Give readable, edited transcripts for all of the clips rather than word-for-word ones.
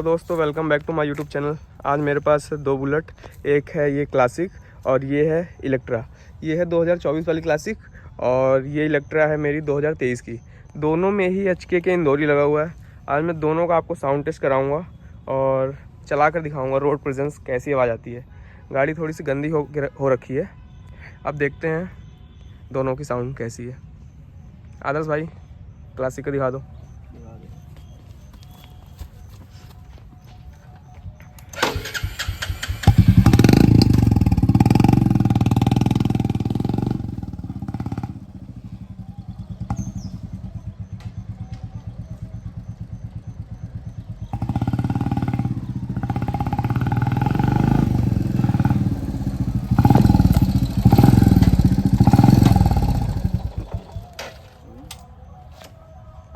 दोस्तों, welcome back to my YouTube channel. आज मेरे पास दो बुलेट, एक है ये क्लासिक और ये है इलेक्ट्रा। ये है 2024 वाली क्लासिक और ये इलेक्ट्रा है मेरी 2023 की। दोनों में ही HK के इंदौरी लगा हुआ है। आज मैं दोनों का आपको साउंड टेस्ट कराऊंगा और चला कर दिखाऊंगा रोड प्रेजेंस कैसी आवाज़ आती है। गाड़ी थोड़ी सी गंदी हो रखी है। अब देखते हैं दोनों की साउंड कैसी है। आदर्श भाई, क्लासिक का दिखा दो।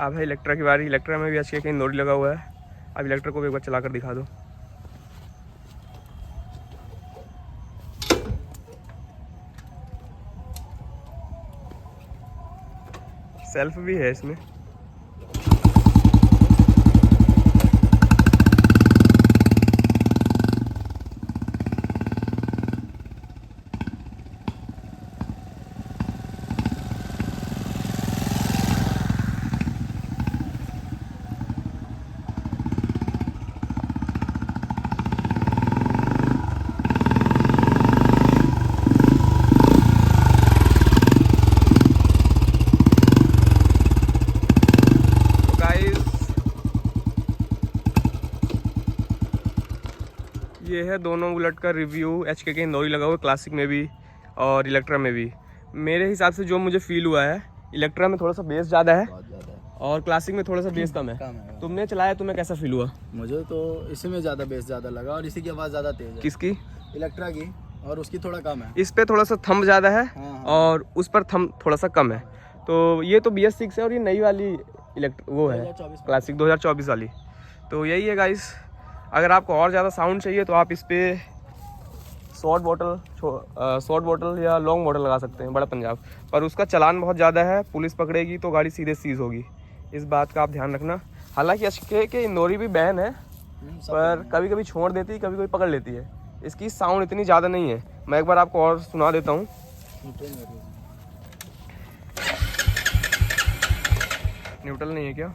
अब है इलेक्ट्रा की बारी। इलेक्ट्रा में भी HK का इंदौरी लगा हुआ है। अब इलेक्ट्रा को भी एक बार चला कर दिखा दो। सेल्फ भी है इसमें। ये है दोनों बुलेट का रिव्यू। HK के इंदौरी लगा हुआ है, क्लासिक में भी और इलेक्ट्रा में भी। मेरे हिसाब से जो मुझे फील हुआ है, इलेक्ट्रा में थोड़ा सा बेस ज़्यादा है और क्लासिक में थोड़ा सा बेस कम है। तुमने चलाया, तुम्हें कैसा फील हुआ? मुझे तो इसी में ज़्यादा बेस ज़्यादा लगा और इसी की आवाज़ ज़्यादा तेज है। किसकी? इलेक्ट्रा की। और उसकी थोड़ा कम है। इस पे थोड़ा सा थंब ज़्यादा है। हाँ। और उस पर थंब थोड़ा सा कम है। तो ये तो BS6 है और ये नई वाली वो है क्लासिक 2024 वाली। तो यही है गाइस। अगर आपको और ज़्यादा साउंड चाहिए तो आप इस पर शॉर्ट बॉटल या लॉन्ग बॉटल लगा सकते हैं, बड़ा पंजाब। पर उसका चालान बहुत ज़्यादा है, पुलिस पकड़ेगी तो गाड़ी सीधे सीज होगी। इस बात का आप ध्यान रखना। हालांकि HK के इंदौरी भी बैन है, पर कभी कभी छोड़ देती है, कभी कभी पकड़ लेती है। इसकी साउंड इतनी ज़्यादा नहीं है। मैं एक बार आपको और सुना देता हूँ। न्यूट्रल नहीं है क्या?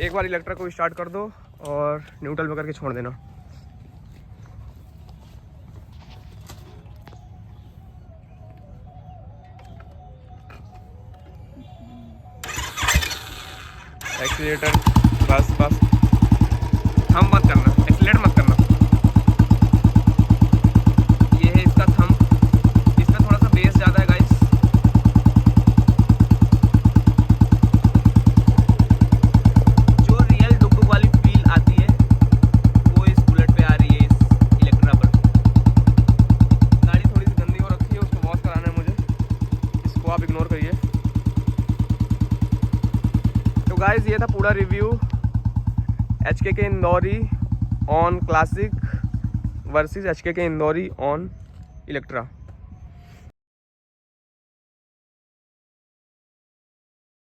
एक बार इलेक्ट्रा को स्टार्ट कर दो और न्यूट्रल में करके छोड़ देना। एक्सीलेटर बस हम मत करना, एक्सीलेटर मत करना। ये है इसका थंब। इसमें थोड़ा सा बेस ज़्यादा है गाइस। आप इग्नोर करिए। तो गाइस, ये था पूरा रिव्यू HK के Indori on classic versus HK के इंदौरी ऑन इलेक्ट्रा।